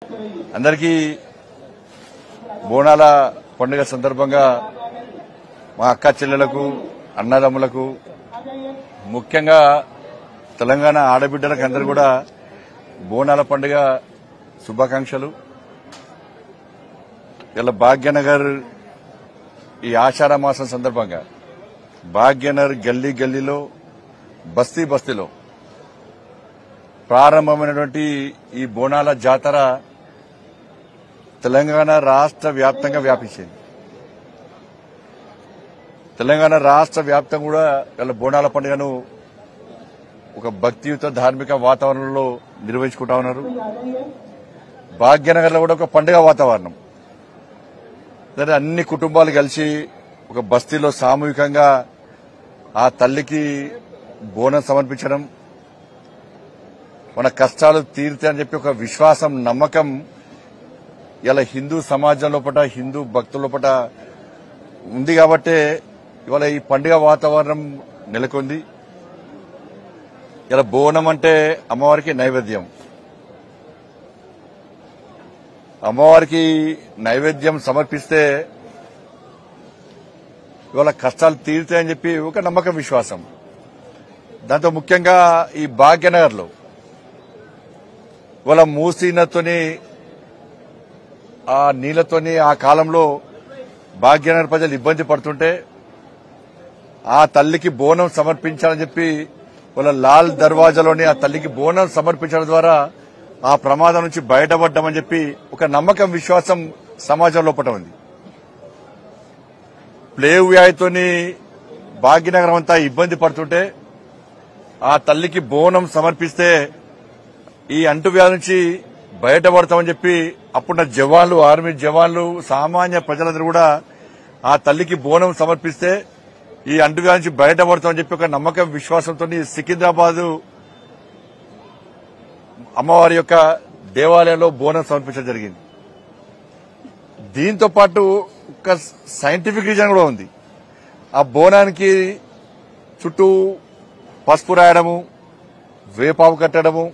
అందరికీ బోనాల పండుగ సందర్భంగా మా అక్క చెల్లెలకు అన్నదమ్ములకు ముఖ్యంగా తెలంగాణ ఆడబిడ్డలకు అందరూ కూడా బోనాల పండుగ శుభాకాంక్షలు. ఇలా భాగ్యనగర్ ఈ ఆషాఢ మాసం సందర్భంగా భాగ్యనగర్ గల్లీ గల్లీలో బస్తీ బస్తీలో ప్రారంభమైనటువంటి ఈ బోనాల జాతర తెలంగాణ రాష్ట్ర వ్యాప్తంగా వ్యాపించింది. తెలంగాణ రాష్ట్ర వ్యాప్తంగా కూడా ఇలా బోనాల పండుగను ఒక భక్తియుత ధార్మిక వాతావరణంలో నిర్వహించుకుంటా ఉన్నారు. భాగ్యనగర్లో కూడా ఒక పండుగ వాతావరణం. అన్ని కుటుంబాలు కలిసి ఒక బస్తీలో సామూహికంగా ఆ తల్లికి బోనం సమర్పించడం, మన కష్టాలు తీరుతాయని చెప్పి ఒక విశ్వాసం, నమ్మకం ఇలా హిందూ సమాజం లోపల, హిందూ భక్తుల లోపల ఉంది. కాబట్టే ఇవాళ ఈ పండుగ వాతావరణం నెలకొంది. ఇలా బోనం అంటే అమ్మవారికి నైవేద్యం. అమ్మవారికి నైవేద్యం సమర్పిస్తే ఇవాళ కష్టాలు తీరుతాయని చెప్పి ఒక నమ్మకం, విశ్వాసం. దాంతో ముఖ్యంగా ఈ భాగ్యనగర్లో ఇవాళ మూసీనతోని ఆ నీళ్లతోని ఆ కాలంలో భాగ్యనగర్ ప్రజలు ఇబ్బంది పడుతుంటే ఆ తల్లికి బోనం సమర్పించాలని చెప్పి వాళ్ళ లాల్ దర్వాజాలోని ఆ తల్లికి బోనం సమర్పించడం ద్వారా ఆ ప్రమాదం నుంచి బయటపడ్డామని చెప్పి ఒక నమ్మకం, విశ్వాసం సమాజం లోపల ఉంది. ప్లేగు వ్యాధితోని భాగ్యనగరం అంతా ఇబ్బంది పడుతుంటే ఆ తల్లికి బోనం సమర్పిస్తే ఈ అంటువ్యాధి నుంచి బయటపడతామని చెప్పి అప్పుడున్న జవాన్లు, ఆర్మీ జవాన్లు, సామాన్య ప్రజలందరూ కూడా ఆ తల్లికి బోనం సమర్పిస్తే ఈ అంటువ్యాధి నుంచి బయటపడతామని చెప్పి ఒక నమ్మకం, విశ్వాసంతో సికింద్రాబాద్ అమ్మవారి యొక్క దేవాలయంలో బోనం సమర్పించడం జరిగింది. దీంతో పాటు ఒక సైంటిఫిక్ రీజన్ కూడా ఉంది. ఆ బోనానికి చుట్టూ పసుపు రాయడము, వేపాకు కట్టడము,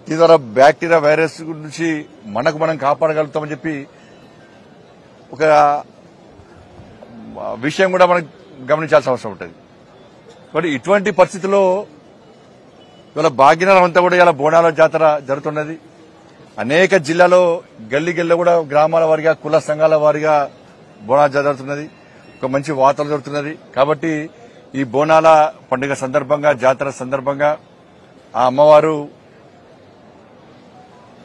దీని ద్వారా బ్యాక్టీరియా, వైరస్ నుంచి మనం కాపాడగలుగుతామని చెప్పి ఒక విషయం కూడా మనం గమనించాల్సిన అవసరం ఉంటుంది. కాబట్టి ఇటువంటి పరిస్థితుల్లో ఇవాళ భాగ్యనగరం అంతా కూడా ఇలా బోనాల జాతర జరుగుతున్నది. అనేక జిల్లాలో గల్లీ గల్లీలో కూడా గ్రామాల వారిగా, కుల సంఘాల వారిగా బోనాల జాతర జరుగుతున్నది. ఒక మంచి వాతావరణం జరుగుతున్నది. కాబట్టి ఈ బోనాల పండుగ సందర్భంగా, జాతర సందర్భంగా ఆ అమ్మవారు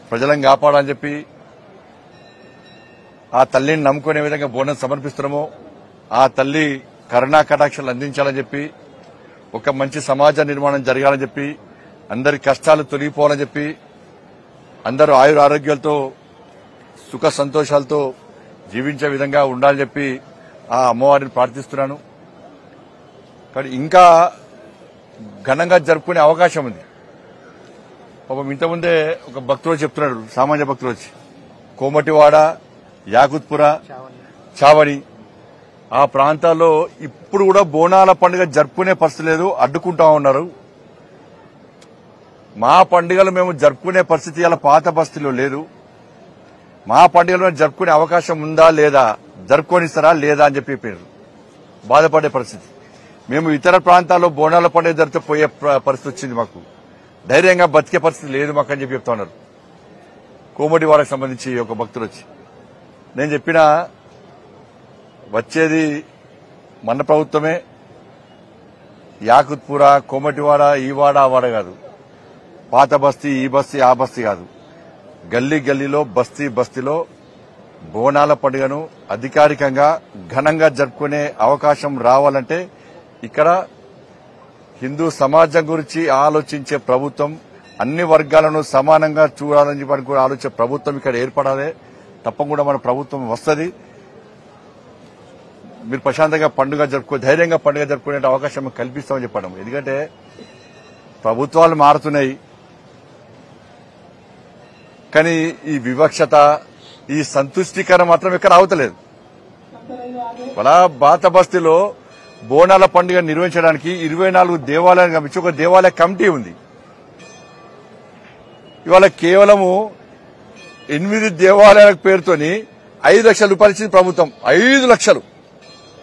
ప్రజలను కాపాడాలని చెప్పి ఆ తల్లిని నమ్ముకునే విధంగా బోనం సమర్పిస్తున్నామో ఆ తల్లి కరుణా కటాక్షాలు అందించాలని చెప్పి, ఒక మంచి సమాజ నిర్మాణం జరగాలని చెప్పి, అందరి కష్టాలు తొలగిపోవాలని చెప్పి, అందరూ ఆయుర ఆరోగ్యాలతో సుఖ సంతోషాలతో జీవించే విధంగా ఉండాలని చెప్పి ఆ అమ్మవారిని ప్రార్థిస్తున్నాను. కానీ ఇంకా ఘనంగా జరుపుకునే అవకాశం ఉంది. పాపం ఇంతకుముందే ఒక భక్తుడు చెప్తున్నాడు, సామాన్య భక్తుడు వచ్చి, కోమటివాడ, యాకుత్పుర, చావడి ఆ ప్రాంతాల్లో ఇప్పుడు కూడా బోనాల పండుగ జరుపుకునే పరిస్థితి లేదు, అడ్డుకుంటా ఉన్నారు. మా పండుగలు మేము జరుపుకునే పరిస్థితి ఇలా పాత బస్తీలో లేదు. మా పండుగలు జరుపుకునే అవకాశం ఉందా లేదా, జరుపుకొనిస్తారా లేదా అని చెప్పి పేరు బాధపడే పరిస్థితి. మేము ఇతర ప్రాంతాల్లో బోనాల పండుగ జరిపితే పోయే పరిస్థితి వచ్చింది. మాకు ధైర్యంగా బతికే పరిస్థితి లేదు మాకు అని చెప్పి చెప్తా ఉన్నారు. కోమటివాడకు సంబంధించి ఒక భక్తులు వచ్చి, నేను చెప్పినా వచ్చేది మన ప్రభుత్వమే. యాకుత్పుర, కోమటివాడ, ఈ వాడ ఆ వాడ కాదు, పాత బస్తీ, ఈ బస్తీ ఆ బస్తీ కాదు, గల్లీ గల్లీలో, బస్తీ బస్తీలో బోనాల పండుగను అధికారికంగా ఘనంగా జరుపుకునే అవకాశం రావాలంటే ఇక్కడ హిందూ సమాజం గురించి ఆలోచించే ప్రభుత్వం, అన్ని వర్గాలను సమానంగా చూడాలని చెప్పి ఆలోచించే ప్రభుత్వం ఇక్కడ ఏర్పడాలి. తప్పకుండా మన ప్రభుత్వం వస్తుంది. మీరు ప్రశాంతంగా పండుగ ధైర్యంగా పండుగ జరుపుకునే అవకాశం కల్పిస్తామని చెప్పడం. ఎందుకంటే ప్రభుత్వాలు మారుతున్నాయి, కానీ ఈ వివక్షత, ఈ సంతుష్టీకరణ మాత్రం ఇక్కడ అవుతలేదు. అలా బాత బస్తీలో బోనాల పండుగ నిర్వహించడానికి 24 దేవాలయాలు గమనించి ఒక దేవాలయ కమిటీ ఉంది. ఇవాళ కేవలము 8 దేవాలయాల పేరుతోని 5 లక్షల రూపాయలు ఇచ్చింది ప్రభుత్వం. 5 లక్షలు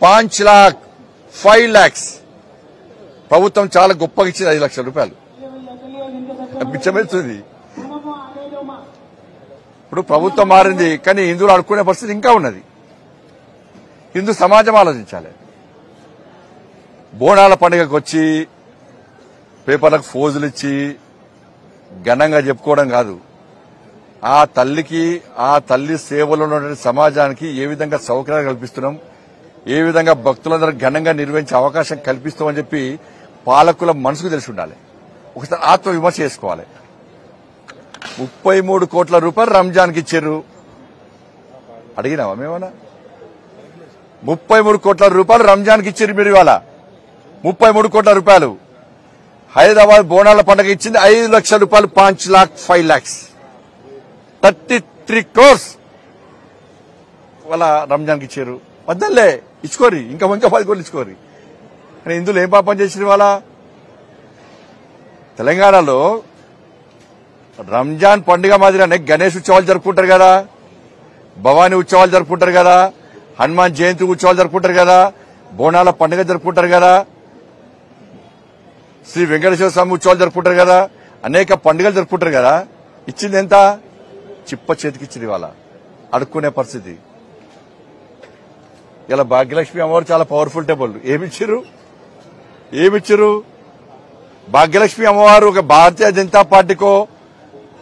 5 लाख 5 lakhs ప్రభుత్వం చాలా గొప్పగా ఇచ్చింది. 5 లక్షల రూపాయలు బిచ్చమెత్తుంది. ఇప్పుడు ప్రభుత్వం మారింది, కానీ హిందువులు అడుక్కునే పరిస్థితి ఇంకా ఉన్నది. హిందూ సమాజం ఆలోచించాలి. బోనాల పండుగకు వచ్చి పేపర్లకు ఫోజులు ఇచ్చి ఘనంగా చెప్పుకోవడం కాదు, ఆ తల్లికి ఆ తల్లి సేవలో ఉన్నటువంటి సమాజానికి ఏ విధంగా సౌకర్యాలు కల్పిస్తున్నాం, ఏ విధంగా భక్తులందరూ ఘనంగా నిర్వహించే అవకాశం కల్పిస్తామని చెప్పి పాలకుల మనసుకు తెలిసి ఉండాలి. ఒకసారి ఆత్మవిమర్శ చేసుకోవాలి. 33 కోట్ల రూపాయలు రంజాన్కి ఇచ్చారు. అడిగినావా మేమన్నా? 33 కోట్ల రూపాయలు రంజాన్కి ఇచ్చారు మీరు. ఇవాళ 33 కోట్ల రూపాయలు. హైదరాబాద్ బోనాల పండుగ ఇచ్చింది 5 లక్షల రూపాయలు. 5 लाख 5 lakhs 33 crores వాళ్ళ రంజాన్కి ఇచ్చారు. వద్దలే ఇచ్చుకోరి, ఇంకా 10 కోట్లు ఇచ్చుకోరి. కానీ ఇందులో ఏం పాపం చేసిన వాళ్ళ తెలంగాణలో రంజాన్ పండుగ మాదిరిగానే గణేష్ ఉత్సవాలు జరుపుకుంటారు కదా, భవానీ ఉత్సవాలు జరుపుకుంటారు కదా, హనుమాన్ జయంతి ఉత్సవాలు జరుపుకుంటారు కదా, బోనాల పండుగ జరుపుకుంటారు కదా, శ్రీ వెంకటేశ్వర స్వామి ఉత్సవాలు జరుపుకుంటారు కదా, అనేక పండుగలు జరుపుకుంటారు కదా. ఇచ్చింది ఎంత? చిప్ప చేతికిచ్చింది. వాళ్ళ అడుక్కునే పరిస్థితి. ఇలా భాగ్యలక్ష్మి అమ్మవారు చాలా పవర్ఫుల్ టెంపుల్. ఏమిచ్చారు? భాగ్యలక్ష్మి అమ్మవారు ఒక భారతీయ జనతా పార్టీకో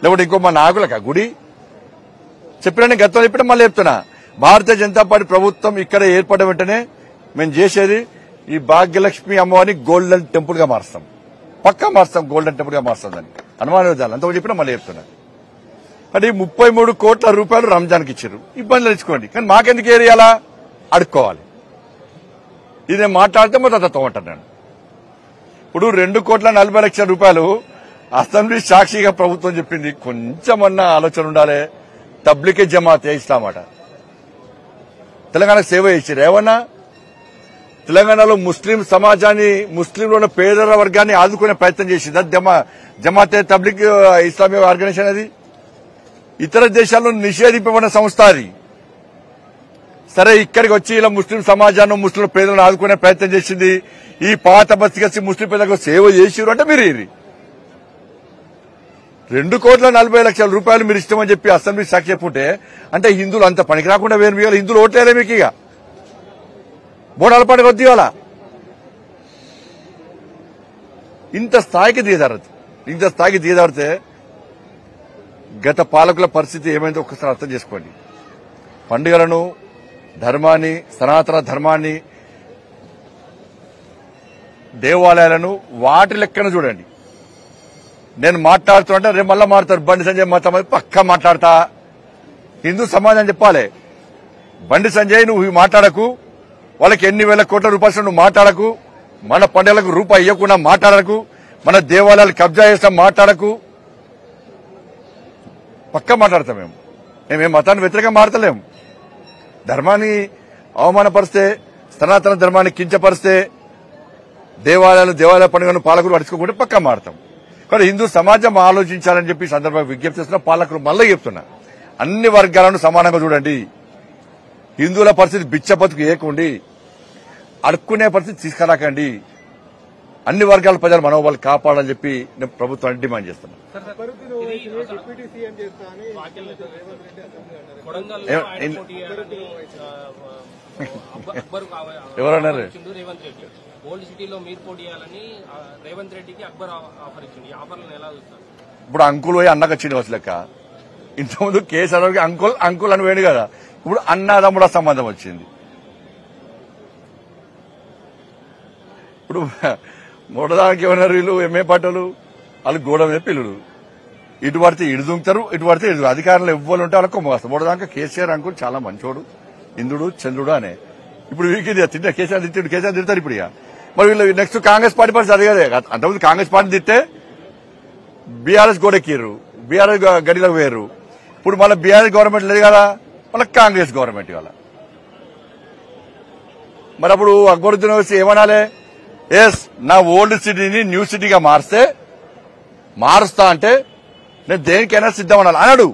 లేకపోతే ఇంకో మా నాయకులకా గుడి చెప్పినా, గతంలో చెప్పినా మళ్ళీ చెప్తున్నా. భారతీయ జనతా పార్టీ ప్రభుత్వం ఇక్కడ ఏర్పడిన వెంటనే మేము చేసేది ఈ భాగ్యలక్ష్మి అమ్మవారిని గోల్డెన్ టెంపుల్ గా మారుస్తాం. పక్కా మారుస్తాం, గోల్డెన్ టెంపుల్ గా మారుస్తాం. దాన్ని అనుమానం విధాలు అంతకు చెప్పినా మళ్ళీ చెప్తున్నా. అంటే 33 కోట్ల రూపాయలు రంజాన్కి ఇచ్చారు. ఇబ్బందులు తెచ్చుకోండి, కానీ మాకెందుకు ఏరియాలా అడుక్కోవాలి. ఇది నేను మాట్లాడితే మొత్తం తత్వం నేను. ఇప్పుడు 2,40,00,000 రూపాయలు అసెంబ్లీ సాక్షిగా ప్రభుత్వం చెప్పింది. కొంచెమన్నా ఆలోచన ఉండాలి. తబ్లికే జమాతే ఇస్లామాట తెలంగాణకు సేవ చేశారు. ఏమన్నా తెలంగాణలో ముస్లిం సమాజాన్ని, ముస్లింలో ఉన్న పేదల వర్గాన్ని ఆదుకునే ప్రయత్నం చేసింది జమాతే తబ్లిక్ ఇస్లామీ ఆర్గనైజేషన్. అది ఇతర దేశాల్లో నిషేధింపబడిన సంస్థ. అది సరే ఇక్కడికి వచ్చి ఇలా ముస్లిం సమాజాన్ని, ముస్లిం పేదలను ఆదుకునే ప్రయత్నం చేసింది. ఈ పాత బస్తికి ముస్లిం పేదలకు సేవ చేసిరు అంటే మీరు ఇది 2,40,00,000 రూపాయలు మీరు ఇష్టమని చెప్పి అసెంబ్లీ సాక్షి చెప్పుంటే, అంటే హిందువులు అంత పనికి రాకుండా వేరు మిగాలి. హిందువులు ఓట్లేరే మీకు. ఇక బోనాల పండుగ వద్దు. ఇవాళ ఇంత స్థాయికి దిగజారితే గత పాలకుల పరిస్థితి ఏమైందో ఒక్కసారి అర్థం చేసుకోండి. పండుగలను, ధర్మాన్ని, సనాతన ధర్మాన్ని, దేవాలయాలను వాటి లెక్కన చూడండి. నేను మాట్లాడుతుంటే రేపు మళ్ళా మాట్లాడతారు. బండి సంజయ్ మతం పక్కా మాట్లాడతా. హిందూ సమాజం చెప్పాలి, బండి సంజయ్ నువ్వు మాట్లాడకు, వాళ్ళకి ఎన్ని వేల కోట్ల రూపాయలు నువ్వు మాట్లాడకు, మన పండుగలకు రూపాయి ఇవ్వకుండా మాట్లాడకు, మన దేవాలయాలు కబ్జా చేస్తాం మాట్లాడకు. పక్కా మాట్లాడతాం. మేమేం మతాన్ని వ్యతిరేకంగా మాట్లాడలేము. ధర్మాన్ని అవమానపరిస్తే, సనాతన ధర్మాన్ని కించపరిస్తే, దేవాలయ పండుగను పాలకులు అడుచుకోకుండా పక్కా మాడతాం. కానీ హిందూ సమాజం ఆలోచించాలని చెప్పి సందర్భంగా విజ్ఞప్తి చేస్తున్న పాలకులు మళ్ళీ చెప్తున్నా, అన్ని వర్గాలను సమానంగా చూడండి. హిందువుల పరిస్థితి బిచ్చ బతుకు ఏకండి, అడుక్కునే పరిస్థితి తీసుకురాకండి. అన్ని వర్గాల ప్రజల మనోబలు కాపాడాలని చెప్పి నేను ప్రభుత్వాన్ని డిమాండ్ చేస్తున్నా. ఎవరన్నారు? ఓల్డ్ సిటీలో మీరు పోటీ చేయాలని రేవంత్ రెడ్డికి అక్బర్ ఆఫర్ ఇచ్చింది. ఈ ఆఫర్లను ఎలా చూస్తారు? ఇప్పుడు అంకుల్ పోయి అన్నకు శ్రీనివాస్ లెక్క. ఇంతకుముందు కేసీఆర్ అంకుల్ అని వేడు కదా, ఇప్పుడు అన్నదమ్ముడ సంబంధం వచ్చింది. ఇప్పుడు మొదదానికి ఏమన్నారు వీళ్ళు ఎంఏ పాటలు, వాళ్ళు గోడ మీద పిల్లలు. ఇటు పడితే ఇటు దుంకుతారు, ఇటు పడితే ఇటు. అధికారులు ఎవ్వరు ఉంటే వాళ్ళకి కొమ్మేస్తారు. మొదదాకా కేసీఆర్ అంకుల్ చాలా మంచోడు, ఇంద్రుడు చంద్రుడు అనే. ఇప్పుడు వీరికి తింటే కేసీఆర్ తిడతారు. ఇప్పుడు ఇక మరి వీళ్ళు నెక్స్ట్ కాంగ్రెస్ పార్టీ పరిస్థితి అదే కదా. అంతకుముందు కాంగ్రెస్ పార్టీ తిట్టే బీఆర్ఎస్ గోడెక్కిర్రు, బీఆర్ఎస్ గడిలోకి వేరు. ఇప్పుడు మళ్ళీ బీఆర్ఎస్ గవర్నమెంట్ లేదు కదా, మళ్ళీ కాంగ్రెస్ గవర్నమెంట్ ఇవాళ. మరి అప్పుడు అక్బరుద్దీన్ వచ్చి ఏమనాలి? ఎస్, నా ఓల్డ్ సిటీని న్యూ సిటీగా మారుస్తా అంటే నేను దేనికైనా సిద్ధం అనాలి అన్నాడు.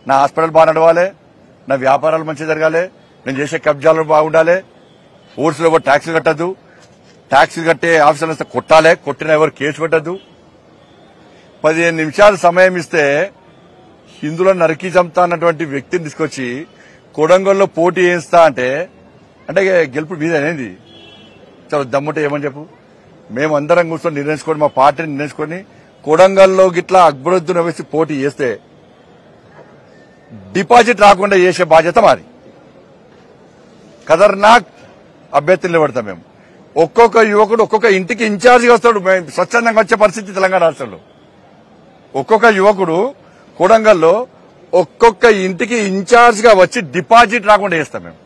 నా హాస్పిటల్ బాగా నడవాలి, నా వ్యాపారాలు మంచిగా జరగాలి, నేను చేసే కబ్జాలు బాగుండాలి, ఓట్స్లో ఎవరు ట్యాక్సులు కట్టద్దు, ట్యాక్సులు కట్టే ఆఫీసర్లు వస్తే కొట్టాలి, కొట్టిన ఎవరు కేసు పెట్టద్దు. 15 నిమిషాలు సమయం ఇస్తే హిందువుల నరికి చంపుతా అన్నటువంటి వ్యక్తిని తీసుకొచ్చి కొడంగల్లో పోటీ చేస్తా అంటే గెలుపు మీదేనేది? చాలా దమ్ముంటే ఏమని చెప్పు. మేమందరం కూర్చొని నిర్ణయించుకొని, మా పార్టీని నిర్ణయించుకొని కొడంగల్లో గిట్లా అక్బరుద్దీన్ వేసి పోటీ చేస్తే డిపాజిట్ రాకుండా చేసే బాధ్యత మాది. ఖతర్నాక్ అభ్యర్థులు నిలబడతాం మేము. ఒక్కొక్క యువకుడు ఒక్కొక్క ఇంటికి ఇన్ఛార్జిగా వస్తాడు. స్వచ్ఛందంగా వచ్చే పరిస్థితి తెలంగాణ రాష్ట్రంలో. ఒక్కొక్క యువకుడు కొడంగల్లో ఒక్కొక్క ఇంటికి ఇన్ఛార్జిగా వచ్చి డిపాజిట్ రాకుండా చేస్తాం మేము.